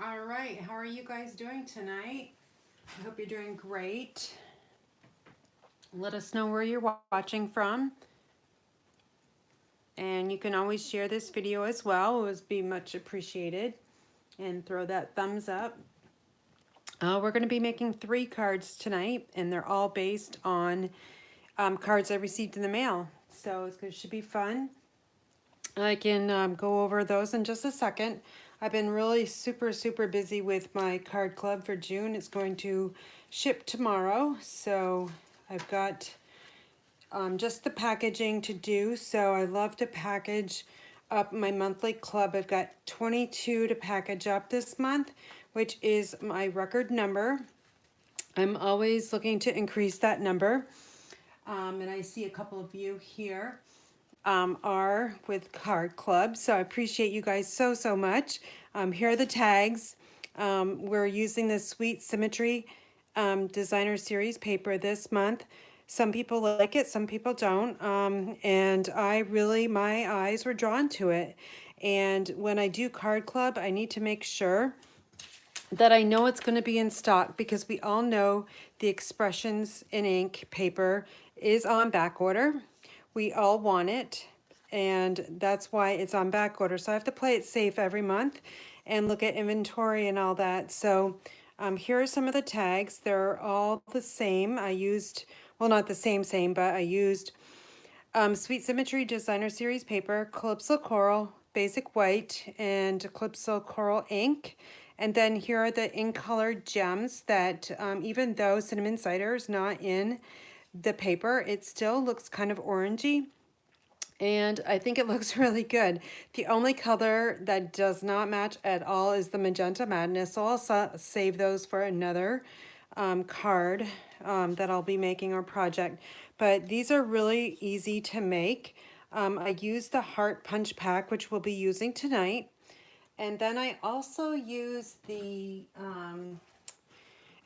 All right, how are you guys doing tonight? I hope you're doing great. Let us know where you're watching from. And you can always share this video as well. It would be much appreciated. And throw that thumbs up. We're going to be making 3 cards tonight, and they're all based on cards I received in the mail. So it should be fun. I can go over those in just a second. I've been really super busy with my card club for June. It's going to ship tomorrow, so I've got just the packaging to do. So I love to package up my monthly club. I've got 22 to package up this month, which is my record number. I'm always looking to increase that number. And I see a couple of you here are with card club, so I appreciate you guys so much. Here are the tags. We're using the Sweet Symmetry designer series paper this month. Some people like it, some people don't, and my eyes were drawn to it. And when I do card club, I need to make sure that I know it's going to be in stock, because we all know the Expressions in Ink paper is on back order. We all want it, and that's why it's on back order. So I have to play it safe every month and look at inventory and all that. So here are some of the tags. They're all the same. I used, well, not the same, but I used Sweet Symmetry Designer Series paper, Calypso Coral, Basic White, and Calypso Coral ink. And then here are the ink colored gems that even though Cinnamon Cider is not in the paper, it still looks kind of orangey, and I think it looks really good. The only color that does not match at all is the Magenta Madness, so I'll save those for another card that I'll be making or project. But these are really easy to make. I used the Heart Punch Pack, which we'll be using tonight. And then I also use the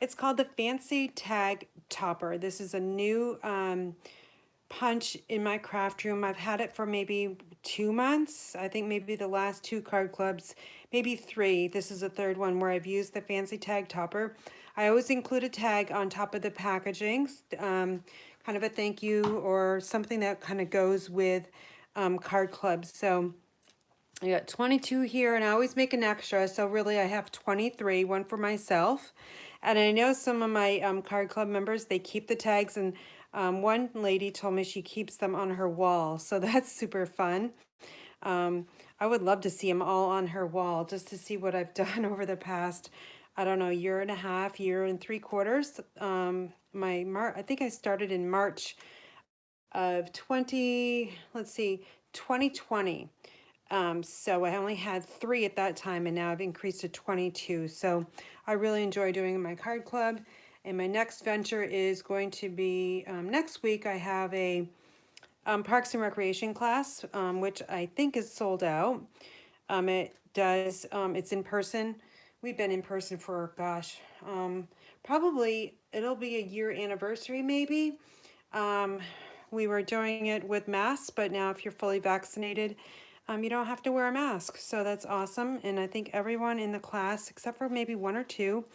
it's called the Fancy Tag Topper. This is a new punch in my craft room. I've had it for maybe 2 months. I think maybe the last 2 card clubs, maybe 3. This is the 3rd one where I've used the Fancy Tag Topper. I always include a tag on top of the packaging, kind of a thank you or something that kind of goes with card clubs. So I got 22 here, and I always make an extra, so really I have 23, one for myself. And I know some of my card club members, they keep the tags, and one lady told me she keeps them on her wall, so that's super fun. I would love to see them all on her wall, just to see what I've done over the past, I don't know, year and a half, year and 3/4. I think I started in March of 2020. So I only had 3 at that time, and now I've increased to 22. So I really enjoy doing my card club. And my next venture is going to be next week. I have a Parks and Recreation class, which I think is sold out. It's in person. We've been in person for, gosh, probably it'll be a year anniversary maybe. We were doing it with masks, but now if you're fully vaccinated, you don't have to wear a mask. So that's awesome. And I think everyone in the class, except for maybe 1 or 2,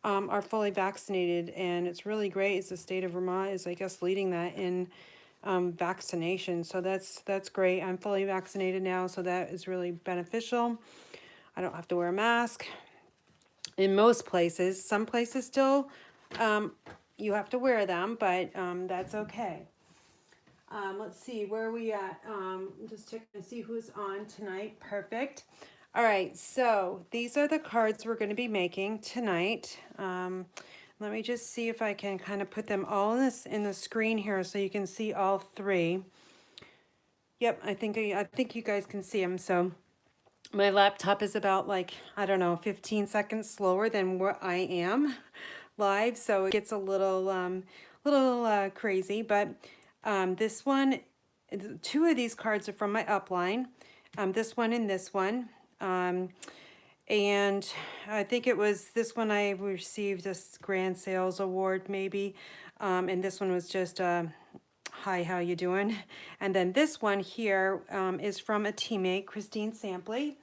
are fully vaccinated, and it's really great. It's the state of Vermont is, I guess, leading that in vaccination. So that's great. I'm fully vaccinated now, so that is really beneficial. I don't have to wear a mask in most places. Some places still you have to wear them, but that's okay. Let's see, where are we at? Just check and see who's on tonight. Perfect. All right, so these are the cards we're going to be making tonight. Let me just see if I can kind of put them all in the screen here so you can see all 3. Yep, I think you guys can see them. So my laptop is about, like, I don't know, 15 seconds slower than what I am live, so it gets a little crazy. But this one, 2 of these cards are from my upline. This one and this one. And I think it was this one I received a grand sales award maybe. And this one was just hi, how you doing? And then this one here is from a teammate, Christine Sampley.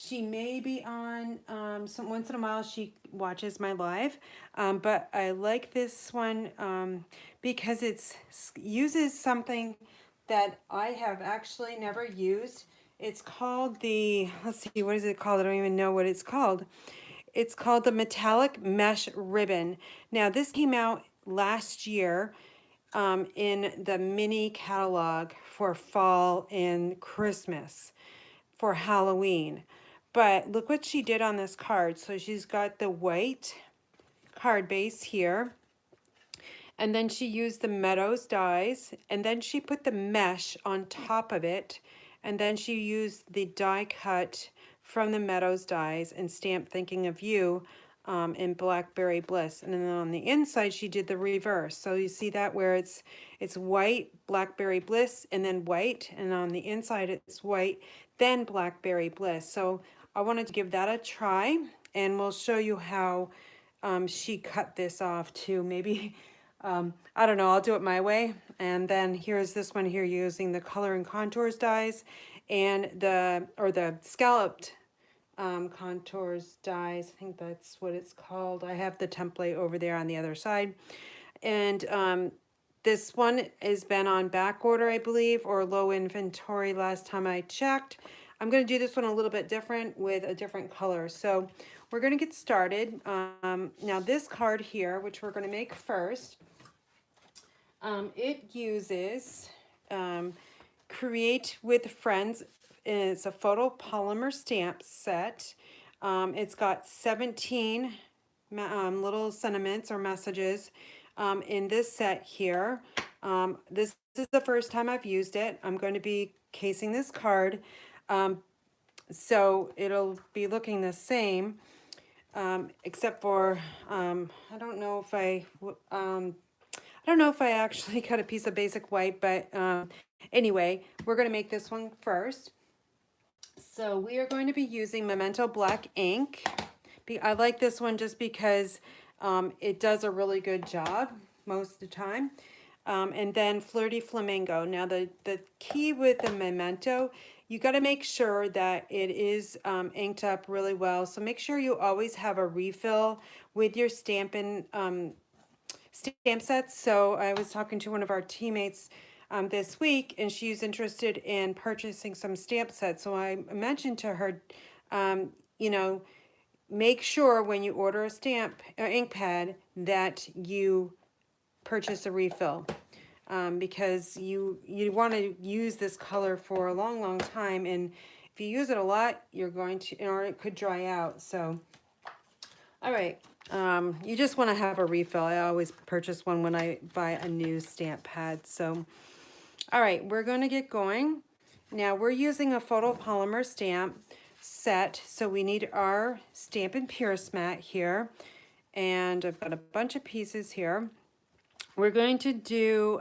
She may be on, some once in a while she watches my live, but I like this one because it uses something that I have actually never used. It's called the, let's see, what is it called? I don't even know what it's called. It's called the Metallic Mesh Ribbon. Now this came out last year in the mini catalog for fall and Christmas for Halloween. But look what she did on this card. So she's got the white card base here. And then she used the Meadows dies. And then she put the mesh on top of it. And then she used the die cut from the Meadows dies and stamped Thinking of You in Blackberry Bliss. And then on the inside, she did the reverse. So you see that where it's white, Blackberry Bliss, and then white. And on the inside, it's white, then Blackberry Bliss. So I wanted to give that a try. And we'll show you how she cut this off too. Maybe, I don't know, I'll do it my way. And then here's this one here using the Color and Contours dies and the scalloped contours dies. I think that's what it's called. I have the template over there on the other side. And this one has been on back order, I believe, or low inventory last time I checked. I'm going to do this one a little bit different with a different color. So we're going to get started. Now this card here, which we're going to make first, it uses Create with Friends. It's a photopolymer stamp set. It's got 17 little sentiments or messages in this set here. This is the first time I've used it. I'm going to be casing this card. So it'll be looking the same, except for, I don't know if I actually cut a piece of basic white, but anyway, we're going to make this one first. So we are going to be using Memento Black Ink. I like this one just because it does a really good job most of the time. And then Flirty Flamingo. Now the key with the Memento, you got to make sure that it is inked up really well. So make sure you always have a refill with your Stampin' stamp sets. So I was talking to one of our teammates this week, and she's interested in purchasing some stamp sets. So I mentioned to her, you know, make sure when you order a stamp or ink pad that you purchase a refill, because you want to use this color for a long time, and if you use it a lot, you're going to, or it could dry out. So all right, you just want to have a refill. I always purchase one when I buy a new stamp pad. So all right, we're going to get going. Now we're using a photopolymer stamp set, so we need our Stampin' Pierce mat here, and I've got a bunch of pieces here. We're going to do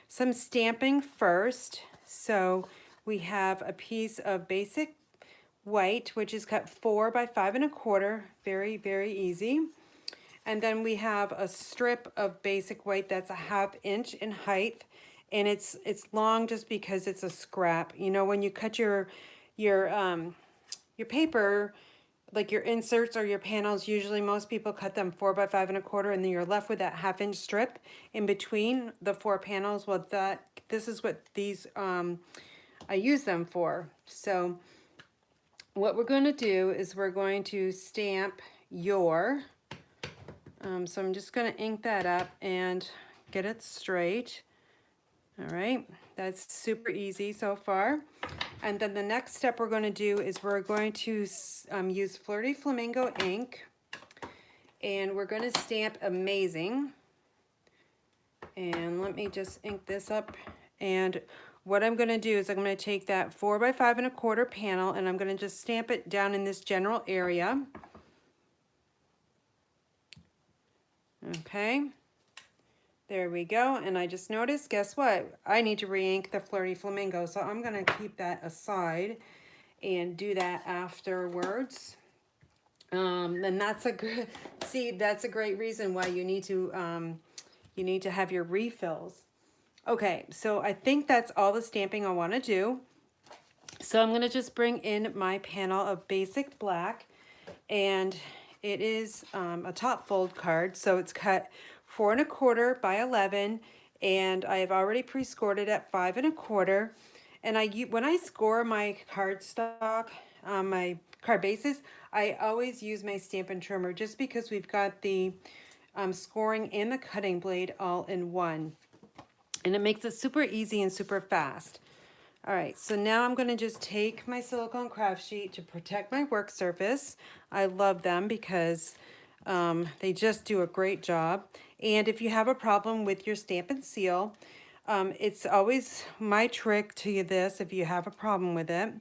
some stamping first. So we have a piece of basic white, which is cut 4 by 5 1/4, very easy. And then we have a strip of basic white that's a 1/2 inch in height, and it's long just because it's a scrap. You know, when you cut your paper, like your inserts or your panels, usually most people cut them 4 by 5 1/4, and then you're left with that 1/2 inch strip in between the 4 panels. Well, this is what these I use them for. So what we're going to do is we're going to stamp your, so I'm just going to ink that up and get it straight. All right, that's super easy so far. And then the next step we're going to do is we're going to use Flirty Flamingo ink, and we're going to stamp Amazing. And let me just ink this up. And what I'm going to do is I'm going to take that 4 by 5 1/4 panel, and I'm going to just stamp it down in this general area. Okay. There we go. And I just noticed, guess what? I need to re-ink the Flirty Flamingo. So I'm going to keep that aside and do that afterwards. And that's a good, see, that's a great reason why you need to have your refills. Okay, so I think that's all the stamping I want to do. So I'm gonna just bring in my panel of basic black, and it is a top fold card. So it's cut 4 1/4 by 11, and I have already pre-scored it at 5 1/4. And when I score my cardstock, my card bases, I always use my Stampin' Trimmer just because we've got the scoring and the cutting blade all in one. And it makes it super easy and super fast. All right, so now I'm gonna just take my silicone craft sheet to protect my work surface. I love them because they just do a great job. And if you have a problem with your Stampin' Seal, it's always my trick to this, if you have a problem with it,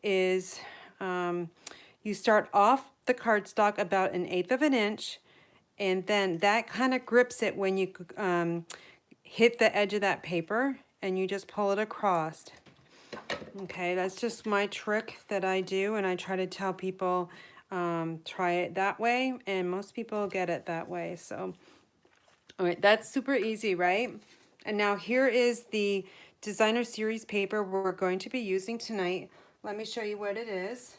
is you start off the cardstock about 1/8 of an inch, and then that kind of grips it when you hit the edge of that paper, and you just pull it across. Okay, that's just my trick that I do, and I try to tell people try it that way, and most people get it that way. So, all right, that's super easy, right? And now here is the designer series paper we're going to be using tonight. Let me show you what it is.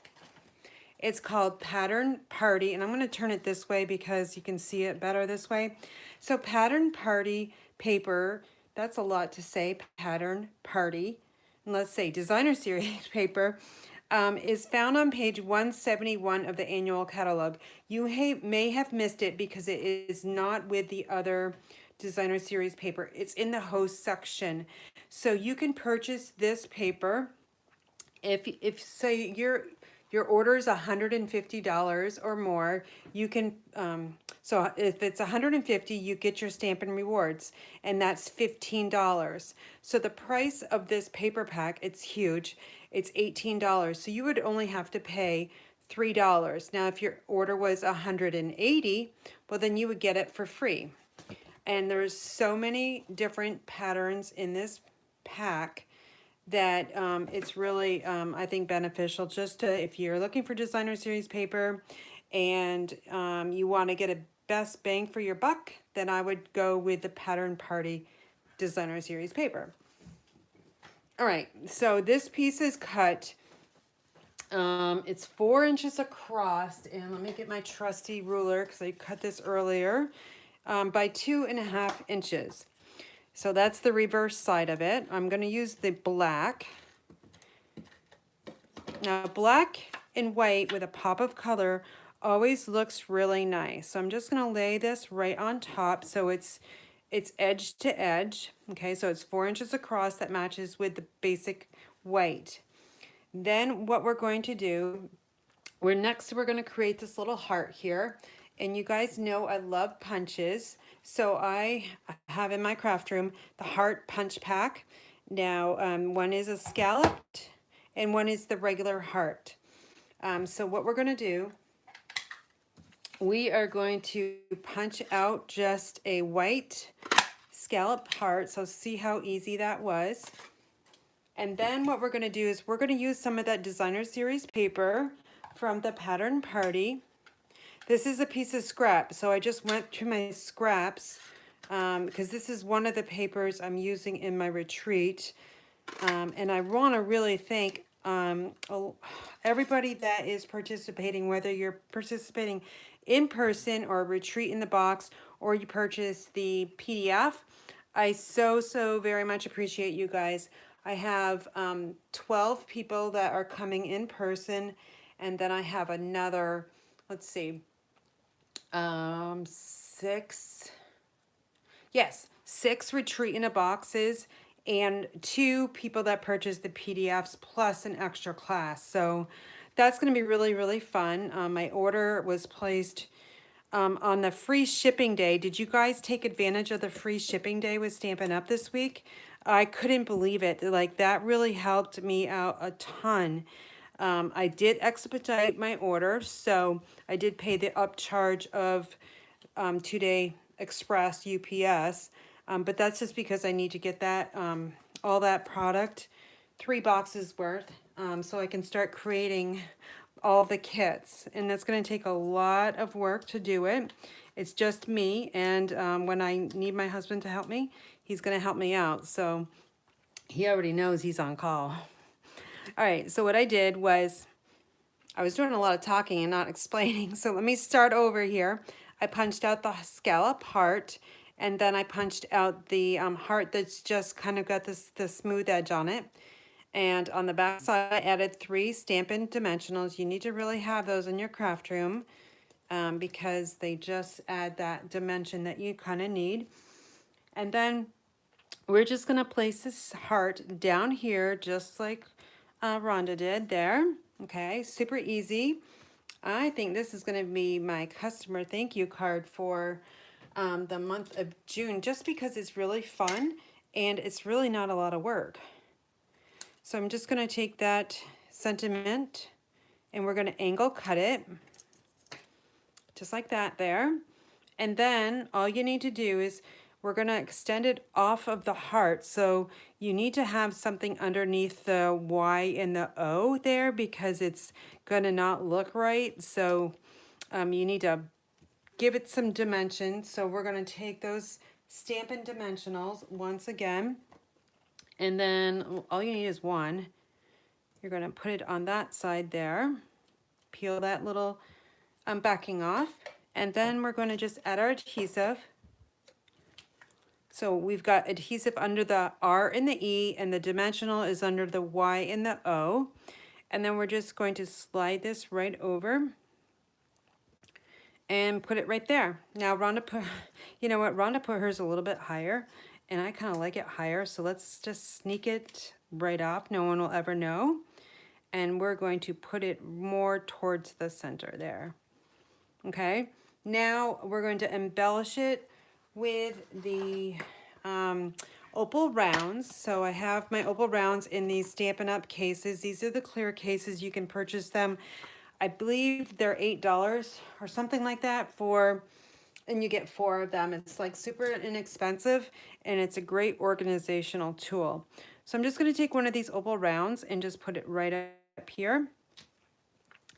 It's called Pattern Party, and I'm going to turn it this way because you can see it better this way. So Pattern Party paper, that's a lot to say, Pattern Party. And let's say designer series paper is found on page 171 of the annual catalog. You may have missed it because it is not with the other designer series paper. It's in the host section. So you can purchase this paper if say your order is $150 or more, you can, so if it's $150, you get your Stampin' Rewards, and that's $15. So the price of this paper pack, it's huge, it's $18. So you would only have to pay $3. Now, if your order was $180, well, then you would get it for free. And there's so many different patterns in this pack that it's really, I think, beneficial just to, if you're looking for designer series paper and you want to get a best bang for your buck, then I would go with the Pattern Party designer series paper. All right, so this piece is cut. It's 4 inches across, and let me get my trusty ruler because I cut this earlier, by 2.5 inches. So that's the reverse side of it. I'm going to use the black. Now, black and white with a pop of color always looks really nice. So I'm just going to lay this right on top so it's edge to edge. Okay, so it's 4 inches across. That matches with the basic white. Then what we're going to do, we're going to create this little heart here. And you guys know I love punches. So I have in my craft room the heart punch pack. Now, one is a scalloped and one is the regular heart. So what we're going to do, we are going to punch out just a white scalloped heart. So see how easy that was. And then what we're going to do is we're going to use some of that designer series paper from the Pattern Party. This is a piece of scrap, so I just went through my scraps because this is one of the papers I'm using in my retreat. And I want to really thank everybody that is participating, whether you're participating in person or retreat in the box, or you purchase the PDF. I so very much appreciate you guys. I have 12 people that are coming in person, and then I have another, let's see, 6 retreat in a boxes and 2 people that purchased the PDFs plus an extra class. So that's going to be really fun. My order was placed on the free shipping day. Did you guys take advantage of the free shipping day with Stampin' Up! This week? I couldn't believe it. Like, that really helped me out a ton. I did expedite my order, so I did pay the upcharge of 2-day express UPS, but that's just because I need to get that all that product, 3 boxes worth, so I can start creating all the kits, and that's going to take a lot of work to do it. It's just me, and when I need my husband to help me, he's going to help me out, so he already knows he's on call. All right, so what I did was I was doing a lot of talking and not explaining. So let me start over here. I punched out the scallop heart, and then I punched out the heart that's just kind of got the smooth edge on it. And on the back side, I added 3 Stampin' Dimensionals. You need to really have those in your craft room because they just add that dimension that you kind of need. And then we're just gonna place this heart down here, just like Rhonda did there. Okay, super easy. I think this is gonna be my customer thank you card for the month of June, just because it's really fun and it's really not a lot of work. So I'm just gonna take that sentiment and we're gonna angle cut it, just like that there. And then all you need to do is we're gonna extend it off of the heart. So you need to have something underneath the Y and the O there because it's gonna not look right. So you need to give it some dimension. So we're gonna take those Stampin' Dimensionals once again, and then all you need is one. You're gonna put it on that side there, peel that little backing off, and then we're gonna just add our adhesive. So we've got adhesive under the R and the E, and the dimensional is under the Y and the O. And then we're just going to slide this right over and put it right there. Now Rhonda put, you know what, Rhonda put hers a little bit higher, and I kind of like it higher, so let's just sneak it right off. No one will ever know. And we're going to put it more towards the center there. Okay, now we're going to embellish it with the Opal Rounds. So I have my Opal Rounds in these Stampin' Up cases. These are the clear cases. You can purchase them. I believe they're $8 or something like that for, and you get 4 of them. It's like super inexpensive and it's a great organizational tool. So I'm just going to take one of these Opal Rounds and just put it right up here.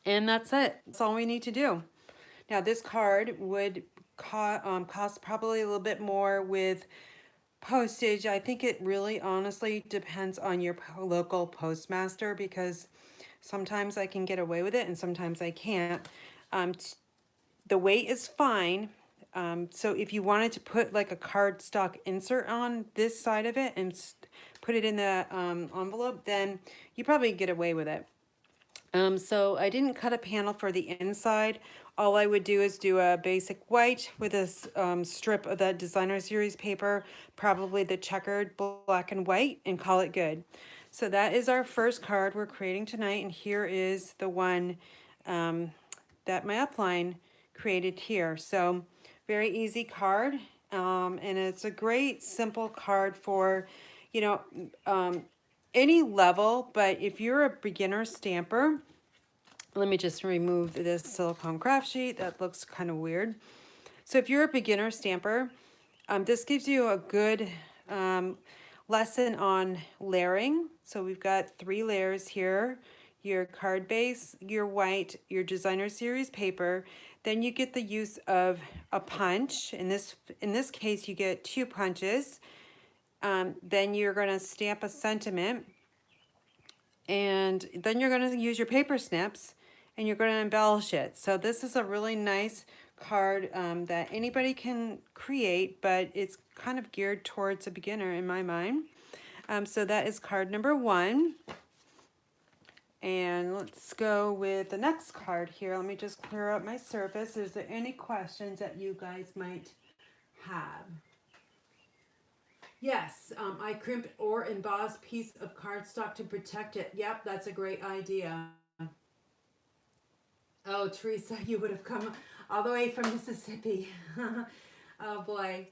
And that's it. That's all we need to do. Now this card would cost probably a little bit more with postage. I think it really honestly depends on your local postmaster because sometimes I can get away with it and sometimes I can't. The weight is fine. So if you wanted to put like a cardstock insert on this side of it and put it in the envelope, then you probably get away with it. So I didn't cut a panel for the inside. All I would do is do a basic white with a strip of that designer series paper, probably the checkered black and white, and call it good. So that is our first card we're creating tonight, and here is the one that my upline created here. So very easy card, and it's a great simple card for, you know, any level, but if you're a beginner stamper, let me just remove this silicone craft sheet. That looks kind of weird. So if you're a beginner stamper, this gives you a good lesson on layering. So we've got 3 layers here, your card base, your white, your designer series paper. Then you get the use of a punch. In this case, you get 2 punches. Then you're going to stamp a sentiment, and then you're going to use your paper snips and you're going to embellish it. So this is a really nice card that anybody can create, but it's kind of geared towards a beginner in my mind. So that is card number 1. And let's go with the next card here. Let me just clear up my surface. Is there any questions that you guys might have? Yes, I crimp or emboss piece of cardstock to protect it. Yep, that's a great idea. Oh, Teresa, you would have come all the way from Mississippi. Oh boy,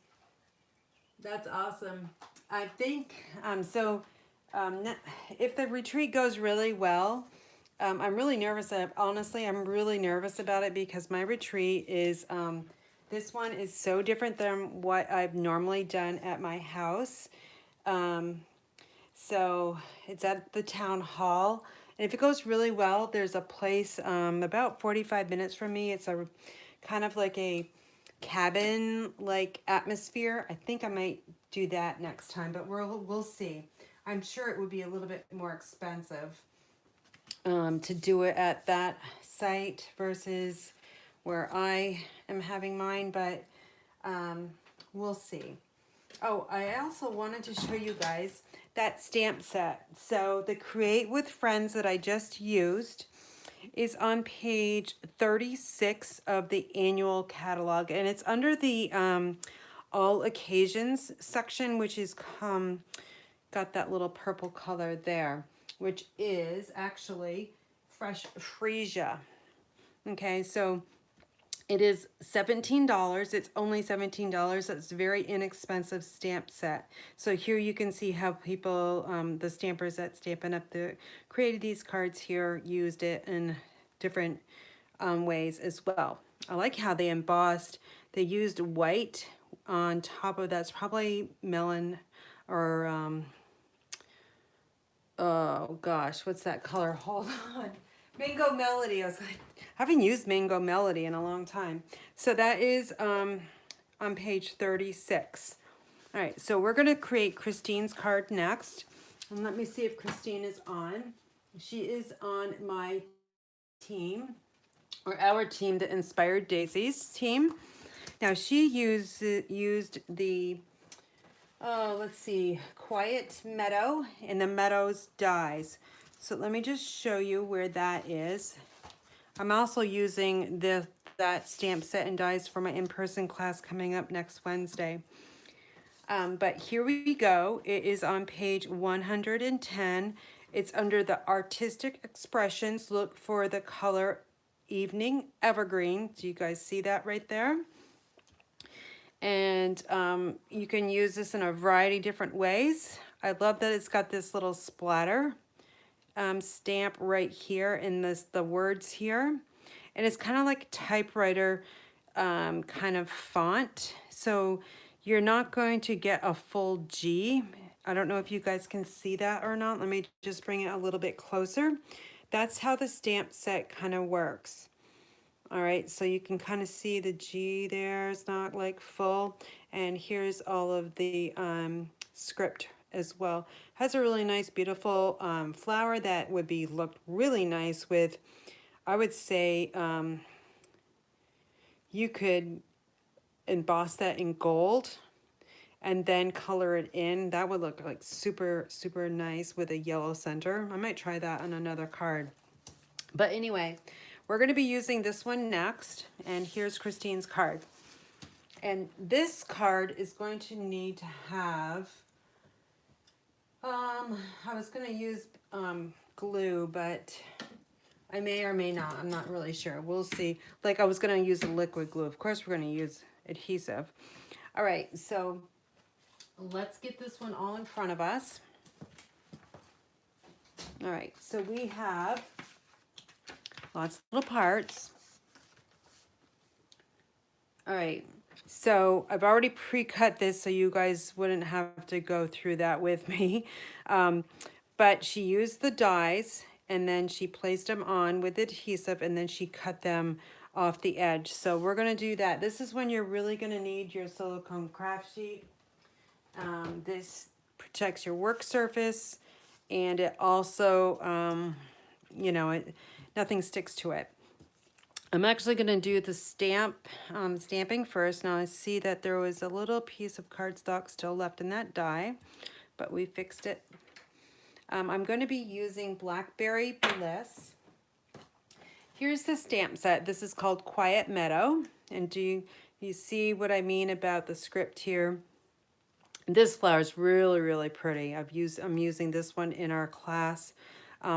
that's awesome. I think, if the retreat goes really well, I'm really nervous. Honestly, I'm really nervous about it because my retreat is, this one is so different than what I've normally done at my house. So it's at the town hall. And if it goes really well, there's a place about 45 minutes from me. It's a kind of like a cabin-like atmosphere. I think I might do that next time, but we'll see. I'm sure it would be a little bit more expensive. to do it at that site versus where I am having mine, but we'll see. Oh, I also wanted to show you guys that stamp set. So the Create with Friends that I just used is on page 36 of the annual catalog, and it's under the all occasions section, which is got that little purple color there, which is actually fresh freesia. Okay, so it is $17. It's only $17. That's a very inexpensive stamp set. So here you can see how people, the stampers at Stampin' Up! Created these cards here, used it in different ways as well. I like how they embossed. They used white on top of that's probably melon or oh gosh, what's that color? Hold on. Mango Melody. I haven't used Mango Melody in a long time. So that is on page 36. All right, so we're gonna create Christine's card next. And let me see if Christine is on. She is on my team, or our team, the Inspired Daisies team. Now she used the, let's see, Quiet Meadow and the Meadows dies. So let me just show you where that is. I'm also using that stamp set and dies for my in-person class coming up next Wednesday. But here we go. It is on page 110. It's under the Artistic Expressions. Look for the color Evening Evergreen. Do you guys see that right there? And you can use this in a variety of different ways. I love that it's got this little splatter stamp right here in the words here. And it's kind of like typewriter kind of font. So you're not going to get a full G. I don't know if you guys can see that or not. Let me just bring it a little bit closer. That's how the stamp set kind of works. All right, so you can kind of see the G there. It's not like full. And here's all of the script as well. Has a really nice, beautiful flower that would be looked really nice with, I would say, you could emboss that in gold and then color it in. That would look like super, super nice with a yellow center. I might try that on another card. But anyway, we're going to be using this one next. And here's Christine's card. And this card is going to need to have, I was going to use glue, but I may or may not. I'm not really sure. We'll see. Like I was going to use a liquid glue. Of course, we're going to use adhesive. All right, so let's get this one all in front of us. All right, so we have lots of little parts. All right, so I've already pre-cut this so you guys wouldn't have to go through that with me. But she used the dies and then she placed them on with adhesive and then she cut them off the edge. So we're gonna do that. This is when you're really gonna need your silicone craft sheet. This protects your work surface and it also, you know, nothing sticks to it. I'm actually going to do the stamping first. Now I see that there was a little piece of cardstock still left in that die, but we fixed it. I'm going to be using Blackberry Bliss. Here's the stamp set. This is called Quiet Meadow. And do you see what I mean about the script here? This flower is really, really pretty. I'm using this one in our class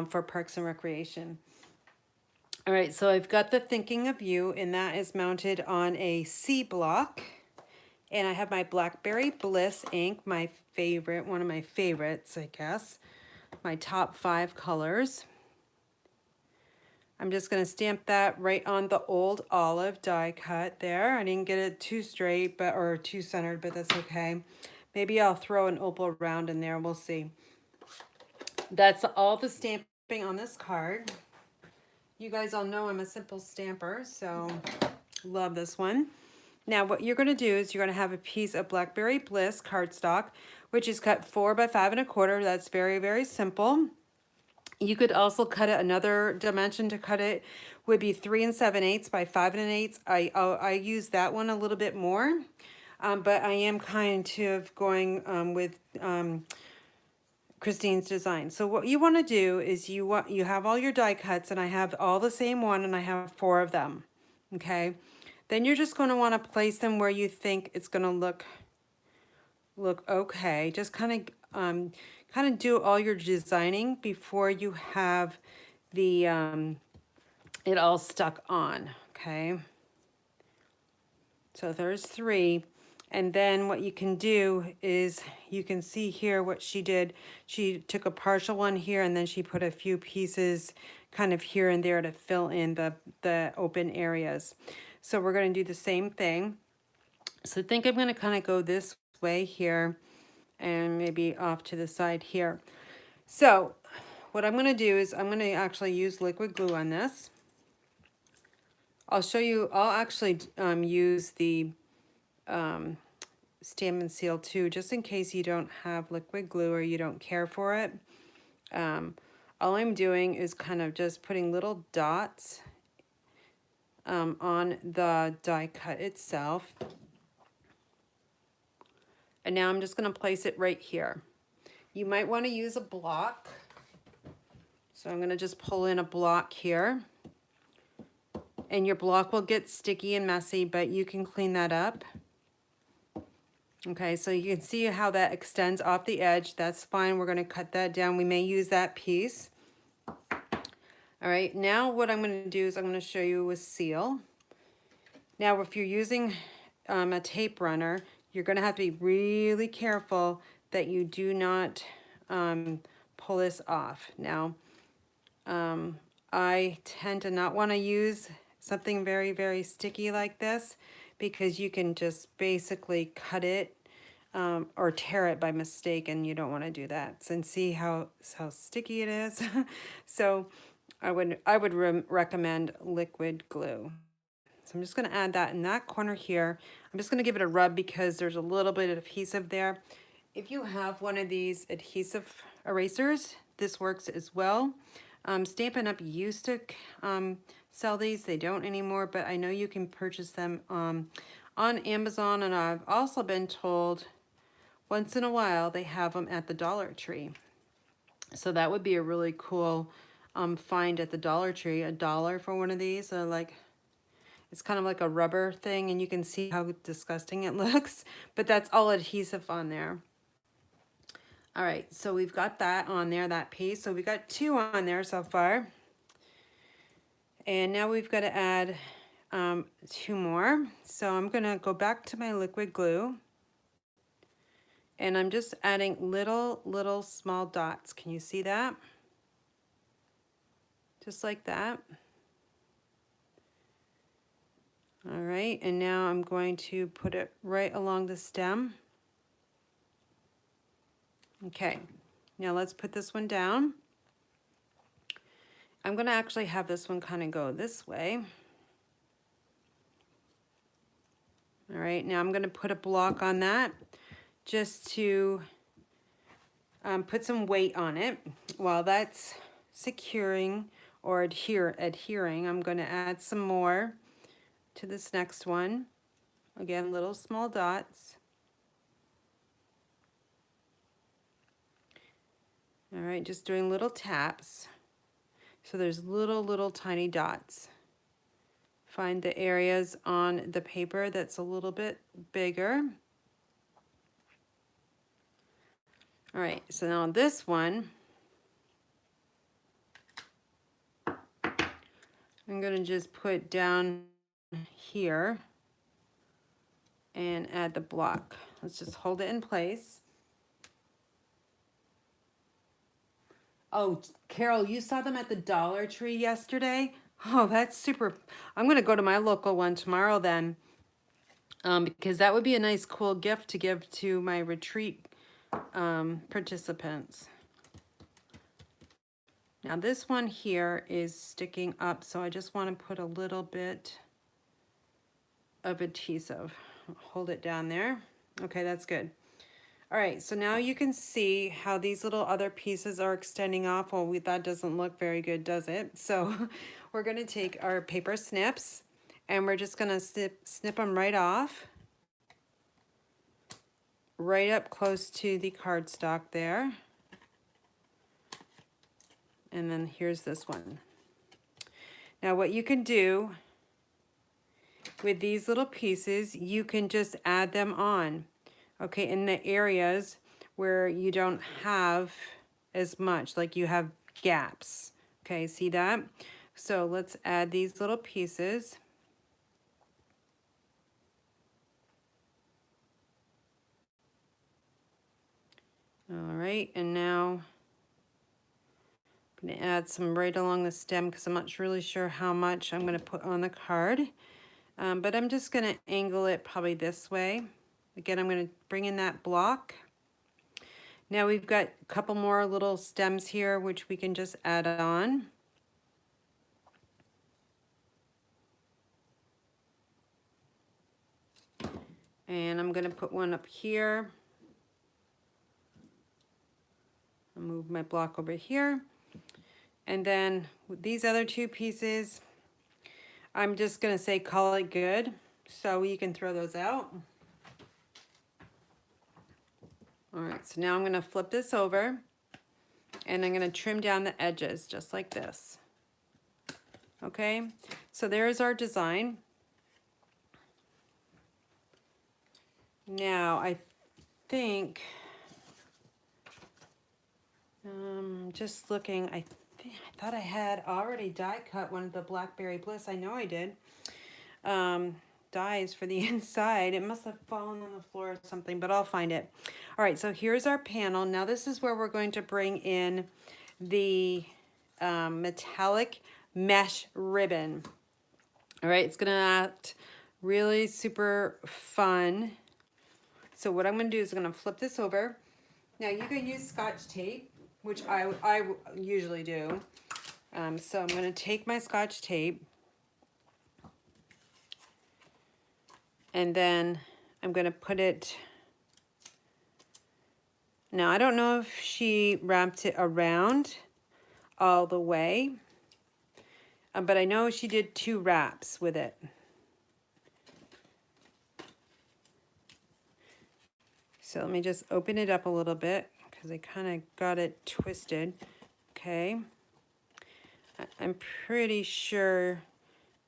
for Parks and Recreation. All right, so I've got the Thinking of You, and that is mounted on a C block. And I have my Blackberry Bliss ink, my favorite, one of my favorites, I guess. My top 5 colors. I'm just going to stamp that right on the old olive die cut there. I didn't get it too straight, or too centered, but that's okay. Maybe I'll throw an opal round in there, we'll see. That's all the stamping on this card. You guys all know I'm a simple stamper, so love this one. Now what you're going to do is you're going to have a piece of Blackberry Bliss cardstock, which is cut 4 by 5 1/4. That's very, very simple. You could also cut it, another dimension to cut it would be 3 7/8 by 5 1/8. I use that one a little bit more, but I am kind of going with Christine's design. So what you want to do is you have all your die cuts, and I have all the same one, and I have 4 of them. Okay, then you're just going to want to place them where you think it's going to look okay. Just kind of do all your designing before you have the it all stuck on. Okay, so there's 3. And then what you can do is you can see here what she did. She took a partial one here, and then she put a few pieces kind of here and there to fill in the open areas. So we're going to do the same thing. So I think I'm going to kind of go this way here and maybe off to the side here. So what I'm going to do is I'm going to actually use liquid glue on this. I'll show you, I'll actually use the Stamp and Seal too, just in case you don't have liquid glue or you don't care for it. All I'm doing is kind of just putting little dots on the die cut itself. And now I'm just going to place it right here. You might want to use a block. So I'm going to just pull in a block here. And your block will get sticky and messy, but you can clean that up. Okay, so you can see how that extends off the edge. That's fine. We're going to cut that down. We may use that piece. All right, now what I'm going to do is I'm going to show you a seal. Now, if you're using a tape runner, you're going to have to be really careful that you do not pull this off. Now, I tend to not want to use something very, very sticky like this, because you can just basically cut it or tear it by mistake, and you don't want to do that. And see how sticky it is. So I would recommend liquid glue. So I'm just going to add that in that corner here. I'm just going to give it a rub because there's a little bit of adhesive there. If you have one of these adhesive erasers, this works as well. Stampin' Up! Used to sell these. They don't anymore, but I know you can purchase them on Amazon, and I've also been told once in a while they have them at the Dollar Tree. So that would be a really cool find at the Dollar Tree. $1 for one of these. Like, it's kind of like a rubber thing, and you can see how disgusting it looks, but that's all adhesive on there. All right, so we've got that on there, that piece. So we got 2 on there so far. And now we've got to add 2 more. So I'm going to go back to my liquid glue. And I'm just adding little small dots. Can you see that? Just like that. All right, and now I'm going to put it right along the stem. Okay, now let's put this one down. I'm going to actually have this one kind of go this way. All right, now I'm going to put a block on that just to put some weight on it. While that's securing or adhering, I'm going to add some more to this next one. Again, little small dots. All right, just doing little taps. So there's little tiny dots. Find the areas on the paper that's a little bit bigger. All right, so now this one, I'm going to just put down here and add the block. Let's just hold it in place. Oh, Carol, you saw them at the Dollar Tree yesterday? Oh, that's super. I'm going to go to my local one tomorrow then, because that would be a nice, cool gift to give to my retreat participants. Now this one here is sticking up, so I just want to put a little bit of adhesive. Hold it down there. Okay, that's good. All right, so now you can see how these little other pieces are extending off. Well, that doesn't look very good, does it? So we're gonna take our paper snips and we're just gonna snip them right off, right up close to the cardstock there. And then here's this one. Now what you can do with these little pieces, you can just add them on, okay, in the areas where you don't have as much, like you have gaps, okay, see that? So let's add these little pieces. All right, and now I'm gonna add some right along the stem because I'm not really sure how much I'm gonna put on the card. But I'm just gonna angle it probably this way. Again, I'm gonna bring in that block. Now we've got a couple more little stems here, which we can just add on. And I'm gonna put one up here. I'll move my block over here. And then with these other two pieces, I'm just gonna say call it good. So you can throw those out. All right, so now I'm gonna flip this over and I'm gonna trim down the edges just like this. Okay, so there's our design. Now I think, just looking, I thought I had already die cut one of the Blackberry Bliss. I know I did. Dies for the inside. It must have fallen on the floor or something, but I'll find it. All right, so here's our panel. Now this is where we're going to bring in the metallic mesh ribbon. All right, it's gonna act really super fun. So what I'm gonna do is I'm gonna flip this over. Now you can use Scotch tape, which I usually do. So I'm gonna take my Scotch tape and then I'm gonna put it, now I don't know if she wrapped it around all the way, but I know she did 2 wraps with it. So let me just open it up a little bit because I kind of got it twisted. Okay. I'm pretty sure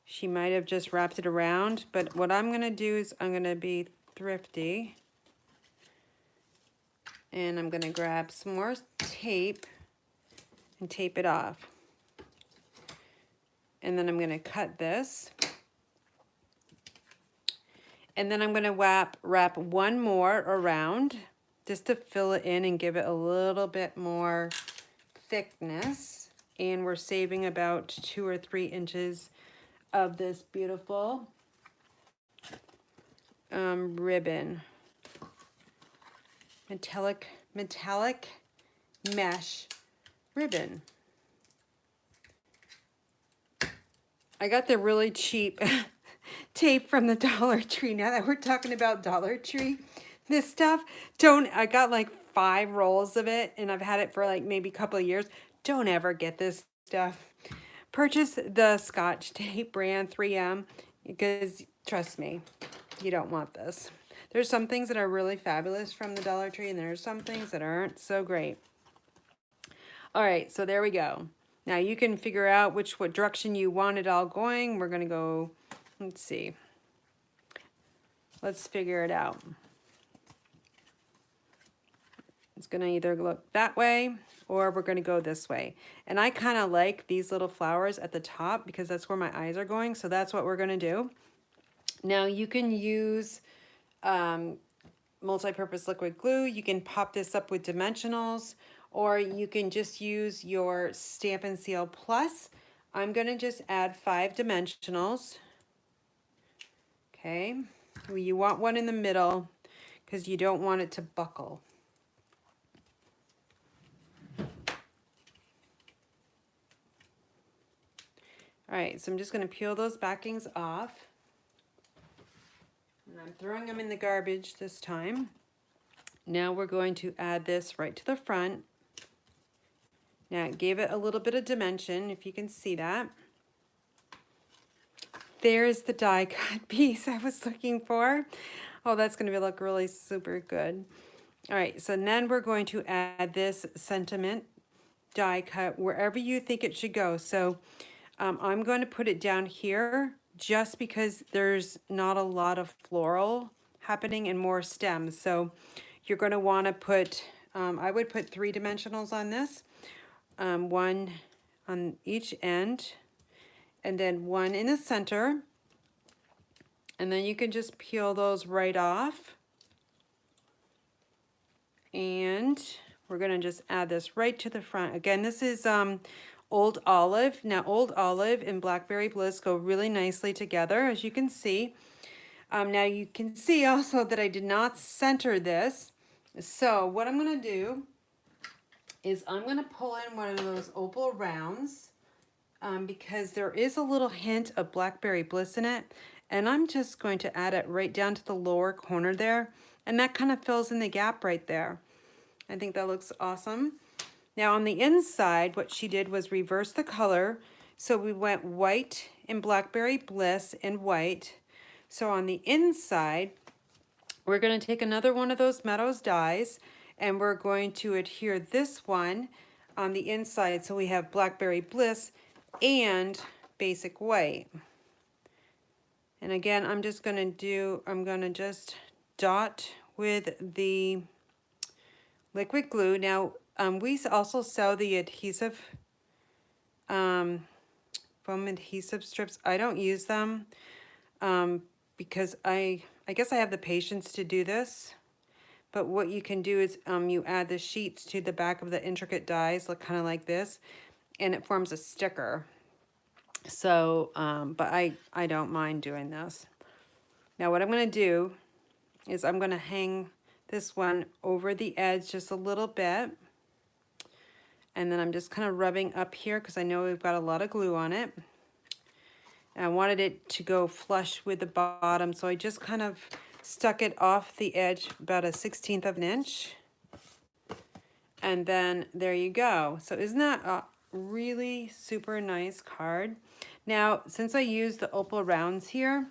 she might have just wrapped it around, but what I'm gonna do is I'm gonna be thrifty and I'm gonna grab some more tape and tape it off. And then I'm gonna cut this. And then I'm gonna wrap one more around just to fill it in and give it a little bit more thickness. And we're saving about 2 or 3 inches of this beautiful ribbon. Metallic mesh ribbon. I got the really cheap tape from the Dollar Tree. Now that we're talking about Dollar Tree, this stuff, I got like 5 rolls of it and I've had it for like maybe a couple of years. Don't ever get this stuff. Purchase the Scotch tape brand 3M because trust me, you don't want this. There's some things that are really fabulous from the Dollar Tree and there's some things that aren't so great. All right, so there we go. Now you can figure out what direction you want it all going. We're gonna go, let's see. Let's figure it out. It's gonna either look that way or we're gonna go this way. And I kind of like these little flowers at the top because that's where my eyes are going. So that's what we're gonna do. Now you can use multi-purpose liquid glue. You can pop this up with dimensionals, or you can just use your Stampin' Seal Plus. I'm gonna just add 5 dimensionals. Okay, well, you want one in the middle because you don't want it to buckle. All right, so I'm just gonna peel those backings off. And I'm throwing them in the garbage this time. Now we're going to add this right to the front. Now it gave it a little bit of dimension, if you can see that. There's the die cut piece I was looking for. Oh, that's going to look really super good. All right, so then we're going to add this sentiment die cut wherever you think it should go. So I'm going to put it down here just because there's not a lot of floral happening and more stems. So you're going to want to put, I would put 3 dimensionals on this, 1 on each end, and then 1 in the center. And then you can just peel those right off. And we're going to just add this right to the front. Again, this is Old Olive. Now, Old Olive and Blackberry Bliss go really nicely together, as you can see. Now, you can see also that I did not center this. So what I'm going to do is I'm going to pull in one of those Opal Rounds because there is a little hint of Blackberry Bliss in it. And I'm just going to add it right down to the lower corner there. And that kind of fills in the gap right there. I think that looks awesome. Now on the inside, what she did was reverse the color. So we went white and Blackberry Bliss and white. So on the inside, we're going to take another one of those Meadows dies and we're going to adhere this one on the inside. So we have Blackberry Bliss and basic white. And again, I'm going to just dot with the liquid glue. Now, we also sell the adhesive, foam adhesive strips. I don't use them because I guess I have the patience to do this. But what you can do is you add the sheets to the back of the intricate dies, look kind of like this, and it forms a sticker. So, but I don't mind doing this. Now what I'm going to do is I'm going to hang this one over the edge just a little bit. And then I'm just kind of rubbing up here because I know we've got a lot of glue on it. And I wanted it to go flush with the bottom, so I just kind of stuck it off the edge about a 1/16 of an inch. And then there you go. So isn't that a really super nice card? Now, since I used the Opal Rounds here,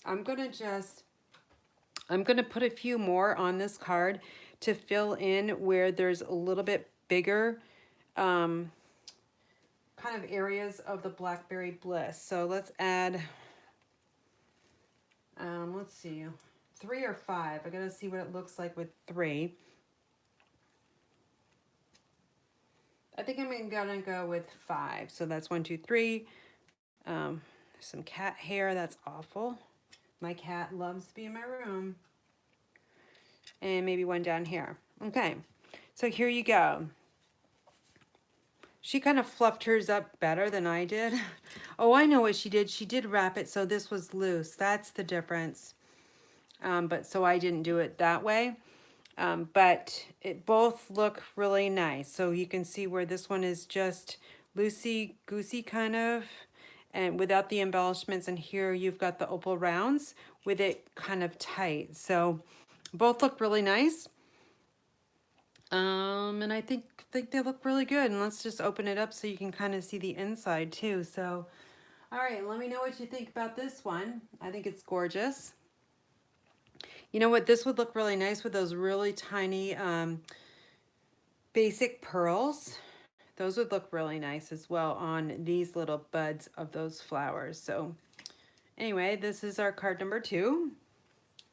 I'm going to put a few more on this card to fill in where there's a little bit bigger kind of areas of the Blackberry Bliss. So let's add, let's see, 3 or 5. I gotta see what it looks like with 3. I think I'm gonna go with 5. So that's 1, 2, 3. Some cat hair, that's awful. My cat loves to be in my room. And maybe 1 down here. Okay, so here you go. She kind of fluffed hers up better than I did. Oh, I know what she did. She did wrap it so this was loose. That's the difference. But so I didn't do it that way. But it both look really nice. So you can see where this one is just loosey-goosey kind of, and without the embellishments. And here you've got the Opal Rounds with it kind of tight. So both look really nice. And I think they look really good. And let's just open it up so you can kind of see the inside too. So, all right, let me know what you think about this one. I think it's gorgeous. You know what? This would look really nice with those really tiny basic pearls. Those would look really nice as well on these little buds of those flowers. So anyway, this is our card number 2.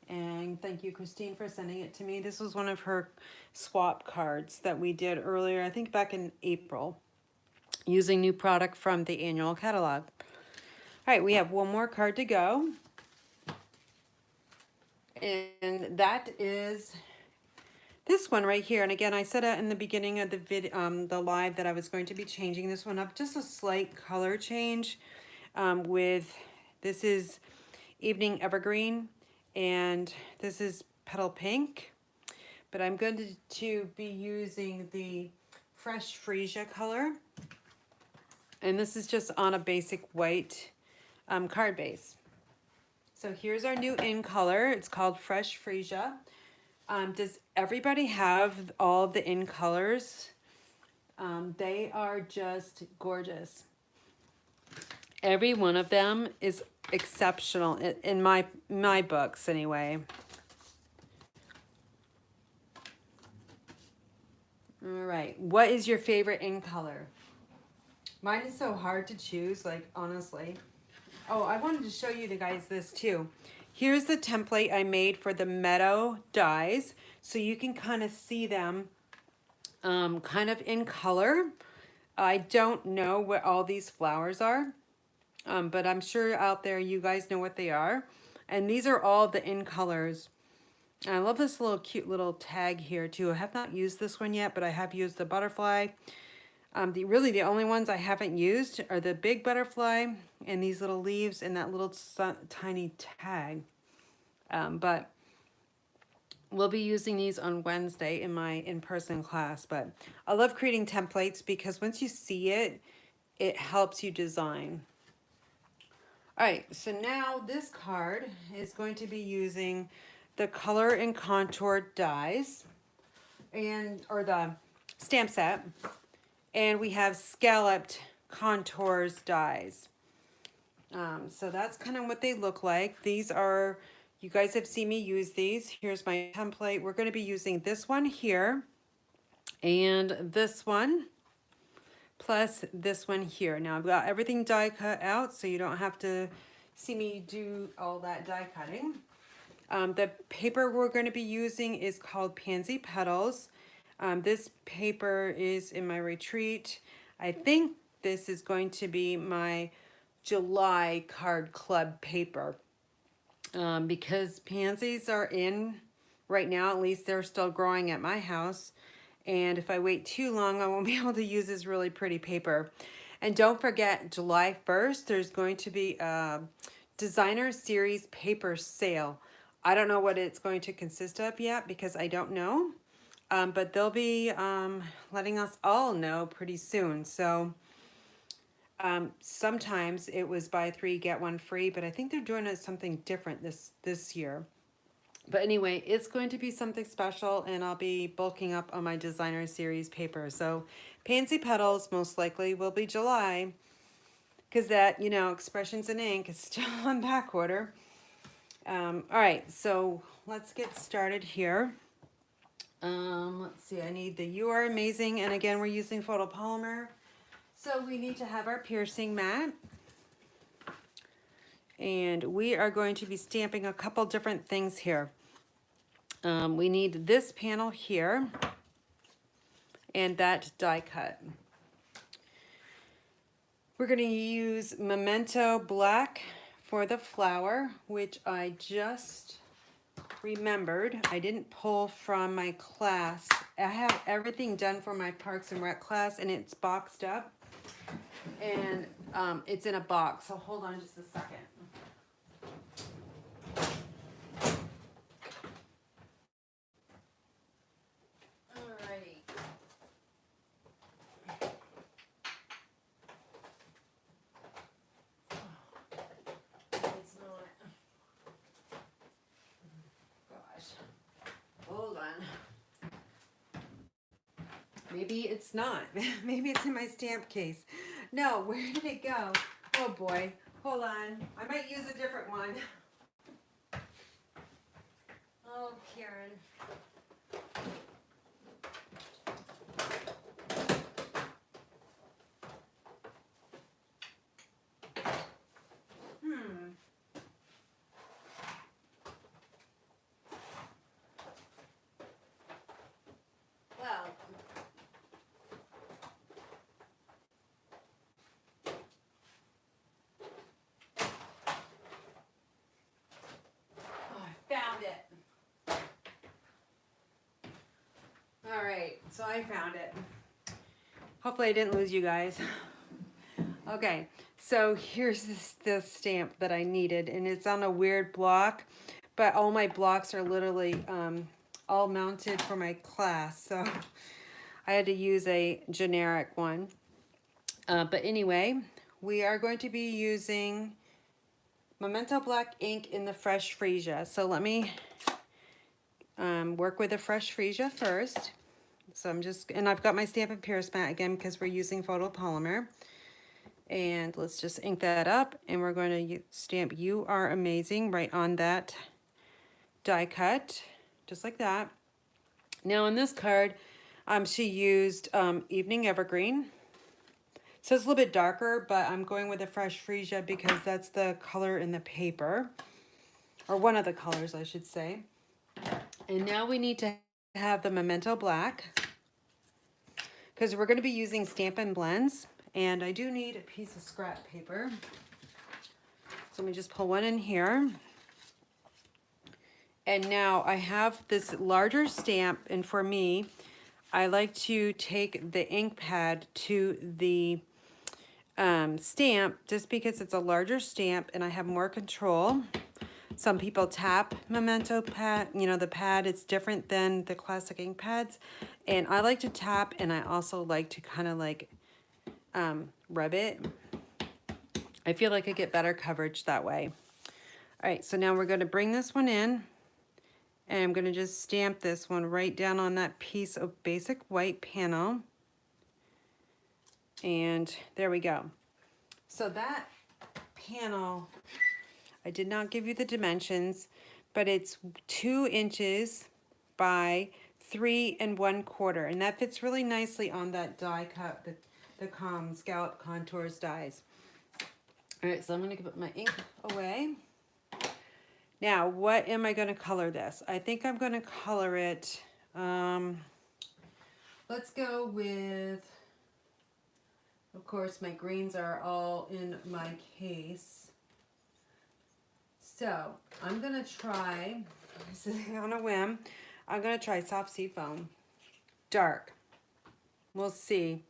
And thank you, Christine, for sending it to me. This was one of her swap cards that we did earlier, I think back in April, using new product from the annual catalog. All right, we have one more card to go. And that is this one right here. And again, I said in the beginning of the live that I was going to be changing this one up, just a slight color change with, this is Evening Evergreen, and this is Petal Pink. But I'm going to be using the Fresh Freesia color. And this is just on a basic white card base. So here's our new in color. It's called Fresh Freesia. Does everybody have all the in colors? They are just gorgeous. Every one of them is exceptional in my books anyway. All right, what is your favorite in color? Mine is so hard to choose, like, honestly. Oh, I wanted to show you guys this too. Here's the template I made for the Meadow dies, so you can kind of see them kind of in color. I don't know what all these flowers are, but I'm sure out there you guys know what they are. And these are all the in colors. I love this little cute little tag here too. I have not used this one yet, but I have used the butterfly. Really the only ones I haven't used are the big butterfly and these little leaves and that little tiny tag. But we'll be using these on Wednesday in my in-person class. But I love creating templates because once you see it, it helps you design. All right, so now this card is going to be using the Color and Contour dies or the stamp set, and we have scalloped contours dies. So that's kind of what they look like. These are, you guys have seen me use these. Here's my template. We're going to be using this one here and this one plus this one here. Now I've got everything die cut out so you don't have to see me do all that die cutting. The paper we're going to be using is called Pansy Petals. This paper is in my retreat. I think this is going to be my July card club paper because pansies are in right now. At least they're still growing at my house. And if I wait too long, I won't be able to use this really pretty paper. And don't forget, July 1st, there's going to be a designer series paper sale. I don't know what it's going to consist of yet because I don't know. But they'll be letting us all know pretty soon. So sometimes it was buy 3, get 1 free, but I think they're doing something different this year. But anyway, it's going to be something special, and I'll be bulking up on my designer series paper. So Pansy Petals most likely will be July, because that, you know, Expressions in Ink is still on back order. All right, so let's get started here. Let's see, I need the You Are Amazing, and again, we're using photopolymer. So we need to have our piercing mat. And we are going to be stamping a couple different things here. We need this panel here and that die cut. We're going to use Memento Black for the flower, which I just remembered. I didn't pull from my class. I have everything done for my Parks and Rec class, and it's boxed up. And it's in a box, so hold on just a second. Maybe it's not. Maybe it's in my stamp case. No, where did it go? Oh boy. Hold on. I might use a different one. Oh, Karen. Well. Found it. All right, so I found it. Hopefully I didn't lose you guys. Okay, so here's this stamp that I needed, and it's on a weird block, but all my blocks are literally all mounted for my class, so I had to use a generic one. But anyway, we are going to be using Memento Black ink in the Fresh Freesia. So let me work with a fresh freesia first. So and I've got my Stampin' Pierce mat again because we're using photopolymer. And let's just ink that up, and we're going to stamp "You Are Amazing" right on that die cut, just like that. Now on this card, she used Evening Evergreen. So it's a little bit darker, but I'm going with a fresh freesia because that's the color in the paper, or one of the colors, I should say. And now we need to have the Memento Black because we're going to be using Stampin' Blends, and I do need a piece of scrap paper. So let me just pull one in here. And now I have this larger stamp, and for me, I like to take the ink pad to the stamp just because it's a larger stamp and I have more control. Some people tap Memento pad, you know, the pad, it's different than the classic ink pads. And I like to tap, and I also like to kind of like rub it. I feel like I get better coverage that way. All right, so now we're going to bring this one in, and I'm going to just stamp this one right down on that piece of basic white panel. And there we go. So that panel, I did not give you the dimensions, but it's 2 inches by 3 1/4, and that fits really nicely on that die cut, the scallop contours dies. All right, so I'm going to put my ink away. Now, what am I going to color this? I think I'm going to color it, let's go with, of course, my greens are all in my case. So I'm going to try, on a whim, I'm going to try Soft Seafoam Dark. We'll see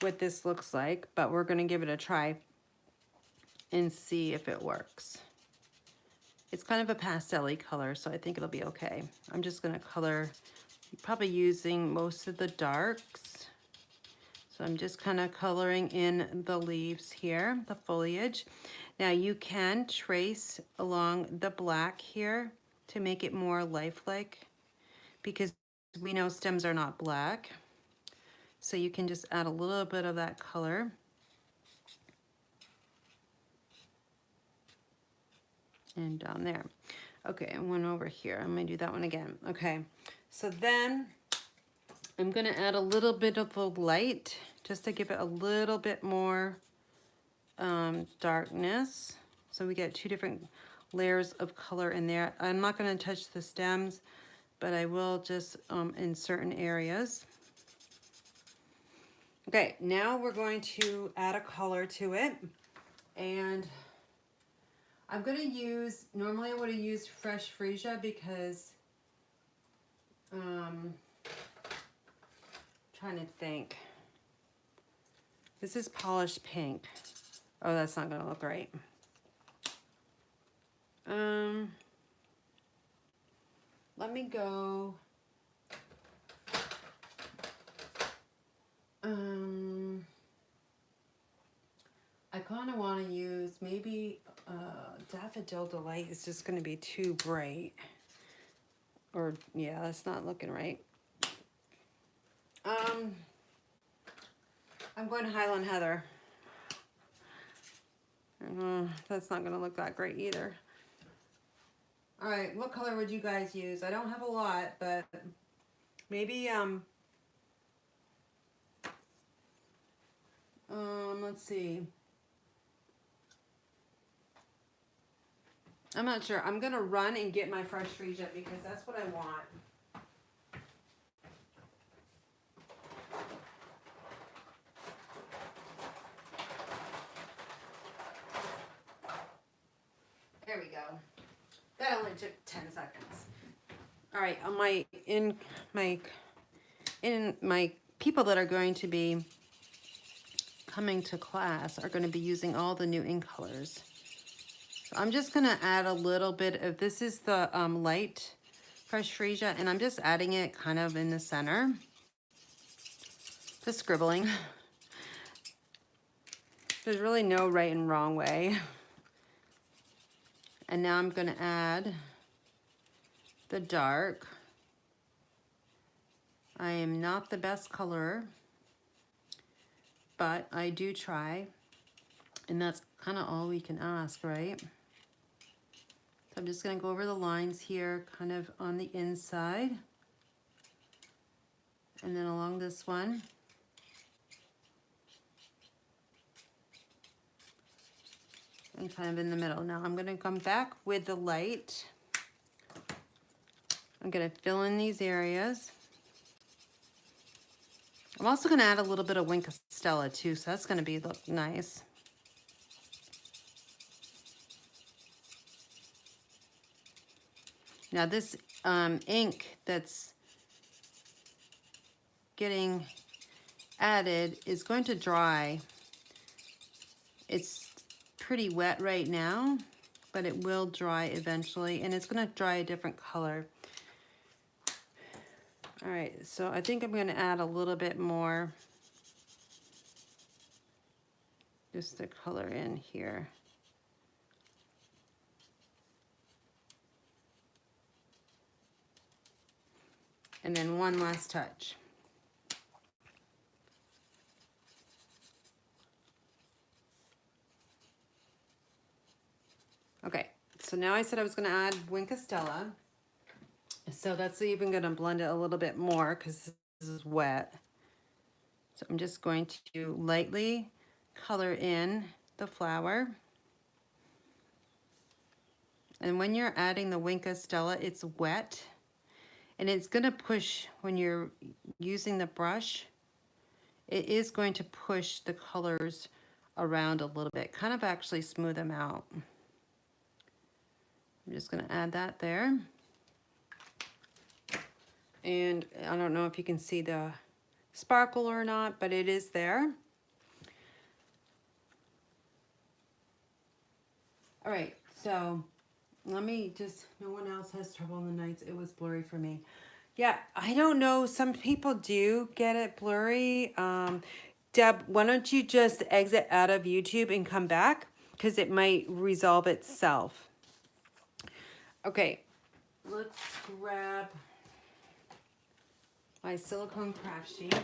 what this looks like, but we're going to give it a try and see if it works. It's kind of a pastel-y color, so I think it'll be okay. I'm just going to color, probably using most of the darks. So I'm just kind of coloring in the leaves here, the foliage. Now you can trace along the black here to make it more lifelike, because we know stems are not black. So you can just add a little bit of that color. And down there. Okay, and one over here. I'm gonna do that one again. Okay, so then I'm gonna add a little bit of the light just to give it a little bit more darkness. So we get 2 different layers of color in there. I'm not gonna touch the stems, but I will just in certain areas. Okay, now we're going to add a color to it, and I'm going to use, normally I would have used fresh freesia because, trying to think. This is polished pink. Oh, that's not going to look right. Let me go. I kind of want to use maybe Daffodil Delight is just going to be too bright. Or, yeah, that's not looking right. I'm going Highland Heather. That's not going to look that great either. All right, what color would you guys use? I don't have a lot, but maybe, let's see. I'm not sure. I'm going to run and get my fresh freesia because that's what I want. There we go. That only took 10 seconds. All right, on in my people that are going to be coming to class are going to be using all the new ink colors. So I'm just going to add a little bit of, this is the light fresh freesia, and I'm just adding it kind of in the center. Just scribbling. There's really no right and wrong way. And now I'm going to add the dark. I am not the best colorer, but I do try, and that's kind of all we can ask, right? So I'm just going to go over the lines here, kind of on the inside, and then along this one. And kind of in the middle. Now I'm going to come back with the light. I'm going to fill in these areas. I'm also going to add a little bit of Wink of Stella too, so that's going to look nice. Now this ink that's getting added is going to dry. It's pretty wet right now, but it will dry eventually, and it's going to dry a different color. All right, so I think I'm going to add a little bit more just to color in here. And then one last touch. Okay, so now I said I was going to add Wink of Stella. So that's even going to blend it a little bit more because this is wet. So I'm just going to lightly color in the flower. And when you're adding the Wink of Stella, it's wet. And it's going to push, when you're using the brush, it is going to push the colors around a little bit, kind of actually smooth them out. I'm just going to add that there. And I don't know if you can see the sparkle or not, but it is there. All right, so let me just, no one else has trouble in the nights. It was blurry for me. Yeah, I don't know. Some people do get it blurry. Deb, why don't you just exit out of YouTube and come back? Because it might resolve itself. Okay, let's grab my silicone craft sheet.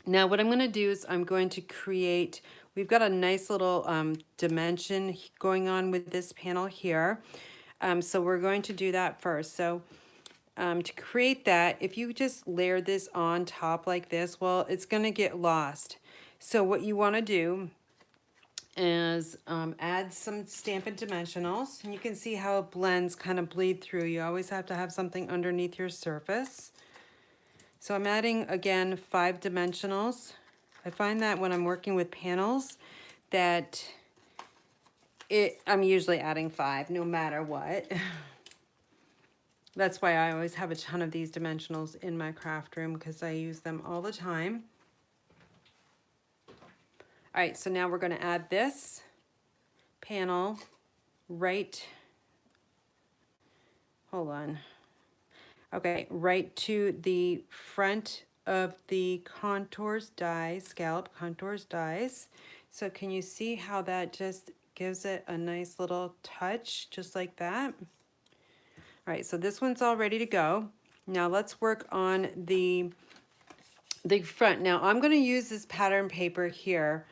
Now what I'm going to do is I'm going to create, we've got a nice little dimension going on with this panel here. So we're going to do that first. So to create that, if you just layer this on top like this, well, it's going to get lost. So what you want to do is add some Stampin Dimensionals, and you can see how it blends, kind of bleed through. You always have to have something underneath your surface. So I'm adding, again, 5 dimensionals. I find that when I'm working with panels that I'm usually adding 5 no matter what. That's why I always have a ton of these dimensionals in my craft room, because I use them all the time. All right, so now we're going to add this panel right, hold on. Okay, right to the front of the contours dies, scallop contours dies. So can you see how that just gives it a nice little touch, just like that? All right, so this one's all ready to go. Now let's work on the front. Now I'm going to use this pattern paper here.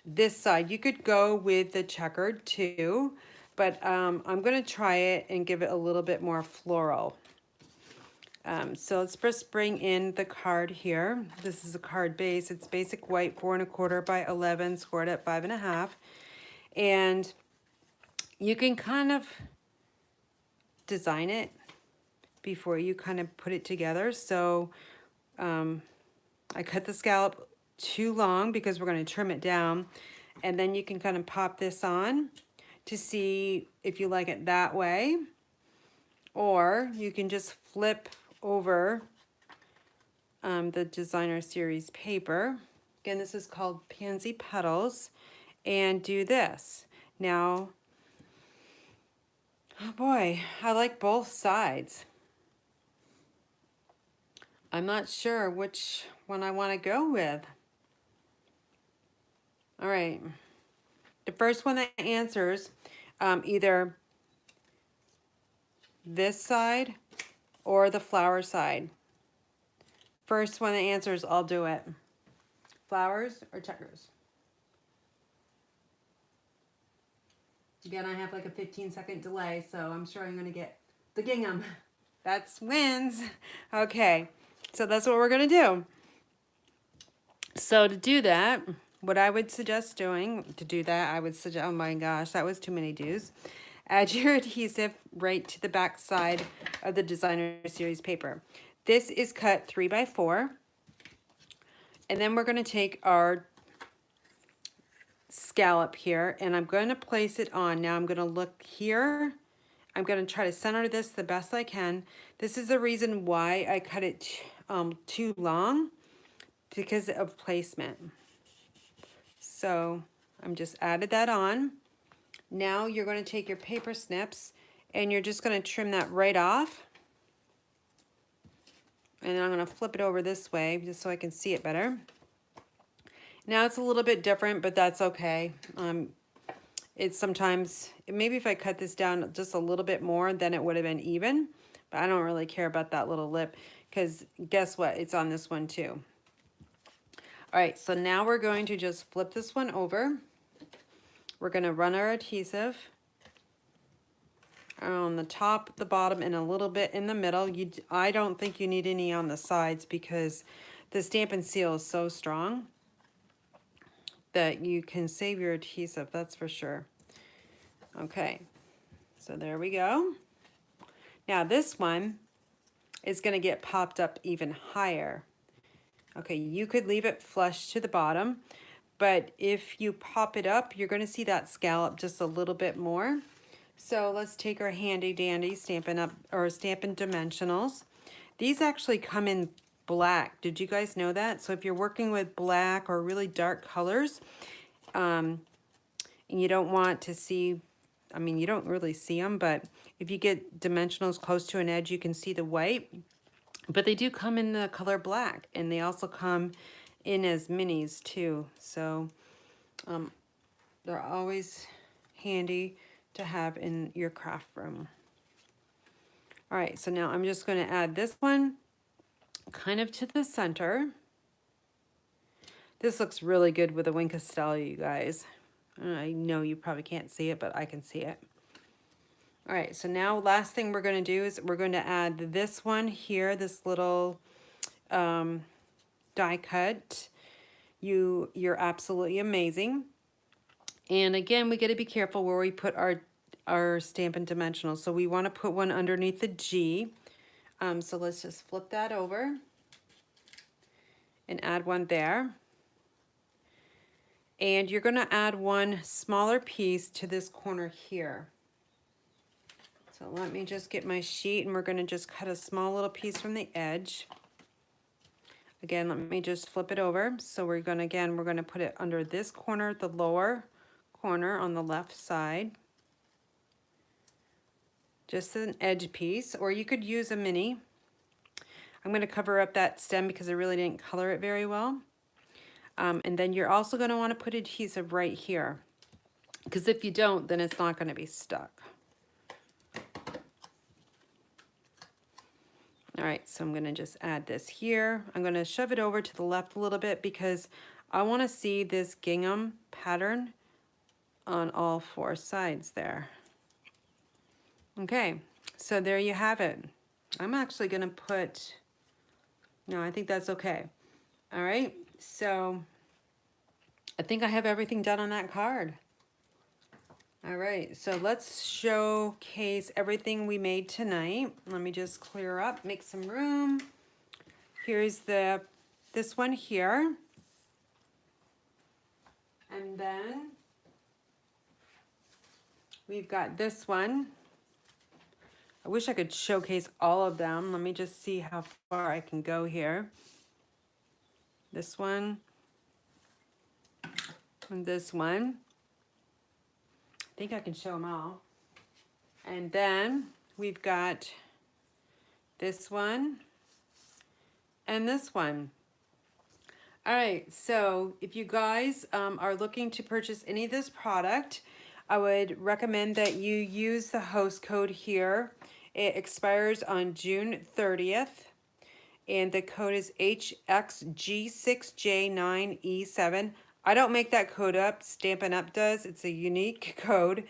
This side, you could go with the checkered too, but I'm going to try it and give it a little bit more floral. So let's first bring in the card here. This is a card base. It's basic white, 4 1/4 by 11, scored at 5 1/2. And you can kind of design it before you kind of put it together. So I cut the scallop too long because we're going to trim it down, and then you can kind of pop this on to see if you like it that way, or you can just flip over the designer series paper. Again, this is called Pansy Petals, and do this. Now, oh boy, I like both sides. I'm not sure which one I want to go with. All right, the first one that answers, either this side or the flower side. First one that answers, I'll do it. Flowers or checkers? Again, I have like a 15-second delay, so I'm sure I'm gonna get the gingham. That's wins. Okay, so that's what we're gonna do. So to do that, what I would suggest doing, oh my gosh, that was too many do's. Add your adhesive right to the back side of the designer series paper. This is cut 3 by 4. And then we're gonna take our scallop here and I'm going to place it on. Now I'm going to look here. I'm going to try to center this the best I can. This is the reason why I cut it too long, because of placement. So I'm just added that on. Now you're going to take your paper snips and you're just going to trim that right off. And then I'm going to flip it over this way just so I can see it better. Now it's a little bit different, but that's okay. It's sometimes, maybe if I cut this down just a little bit more, then it would have been even. But I don't really care about that little lip, because guess what? It's on this one too. All right, so now we're going to just flip this one over. We're going to run our adhesive on the top, the bottom, and a little bit in the middle. I don't think you need any on the sides, because the Stampin' Seal is so strong that you can save your adhesive, that's for sure. Okay, so there we go. Now this one is going to get popped up even higher. Okay, you could leave it flush to the bottom, but if you pop it up, you're going to see that scallop just a little bit more. So let's take our handy dandy Stampin' Dimensionals. These actually come in black. Did you guys know that? So if you're working with black or really dark colors, and you don't want to see, I mean, you don't really see them, but if you get dimensionals close to an edge, you can see the white. But they do come in the color black, and they also come in as minis too. So they're always handy to have in your craft room. All right, so now I'm just going to add this one kind of to the center. This looks really good with a wing Castello, you guys. I know you probably can't see it, but I can see it. All right, so now last thing we're going to do is we're going to add this one here, this little die cut. You're absolutely amazing. And again, we got to be careful where we put our Stampin' Dimensionals. So we want to put one underneath the G. So let's just flip that over and add one there. And you're going to add one smaller piece to this corner here. So let me just get my sheet, and we're going to just cut a small little piece from the edge. Again, let me just flip it over. So we're going to put it under this corner, the lower corner on the left side. Just an edge piece, or you could use a mini. I'm going to cover up that stem because I really didn't color it very well. And then you're also going to want to put adhesive right here, because if you don't, then it's not going to be stuck. All right, so I'm going to just add this here. I'm going to shove it over to the left a little bit because I want to see this gingham pattern on all 4 sides there. Okay, so there you have it. I'm actually going to put, no, I think that's okay. All right, so I think I have everything done on that card. All right, so let's showcase everything we made tonight. Let me just clear up, make some room. Here's this one here. And then we've got this one. I wish I could showcase all of them. Let me just see how far I can go here. This one. And this one. I think I can show them all. And then we've got this one and this one. All right, so if you guys are looking to purchase any of this product, I would recommend that you use the host code here. It expires on June 30th. And the code is HXG6J9E7. I don't make that code up. Stampin' Up does. It's a unique code.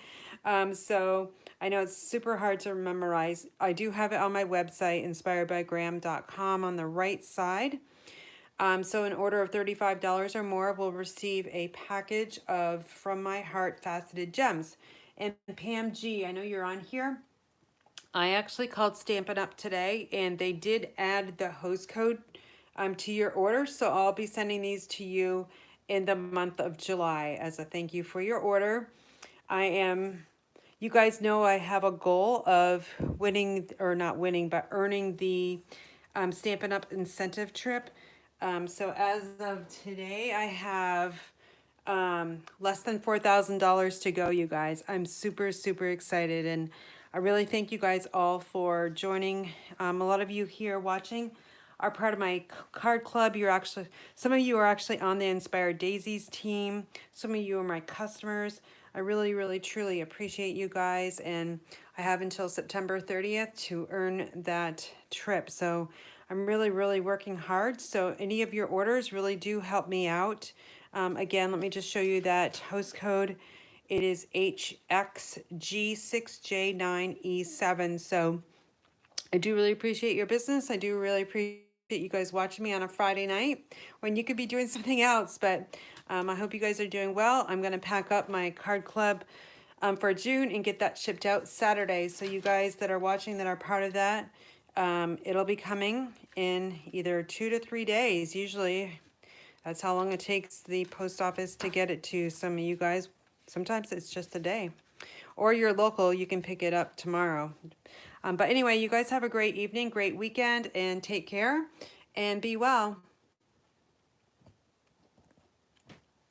So I know it's super hard to memorize. I do have it on my website, inspiredbygraham.com, on the right side. So in order of $35 or more, we'll receive a package of From My Heart faceted gems. And Pam G, I know you're on here. I actually called Stampin' Up today, and they did add the host code to your order. So I'll be sending these to you in the month of July as a thank you for your order. You guys know I have a goal of winning, or not winning, but earning the Stampin' Up incentive trip. So as of today, I have less than $4,000 to go, you guys. I'm super, super excited, and I really thank you guys all for joining. A lot of you here watching are part of my card club. Some of you are actually on the Inspired Daisies team. Some of you are my customers. I really, really, truly appreciate you guys, and I have until September 30th to earn that trip. So I'm really, really working hard. So any of your orders really do help me out. Again, let me just show you that host code. It is HXG6J9E7. So I do really appreciate your business. I do really appreciate you guys watching me on a Friday night when you could be doing something else. But I hope you guys are doing well. I'm going to pack up my card club for June and get that shipped out Saturday. So you guys that are watching that are part of that, it'll be coming in either 2 to 3 days. Usually that's how long it takes the post office to get it to some of you guys. Sometimes it's just a day. Or you're local, you can pick it up tomorrow. But anyway, you guys have a great evening, great weekend, and take care and be well.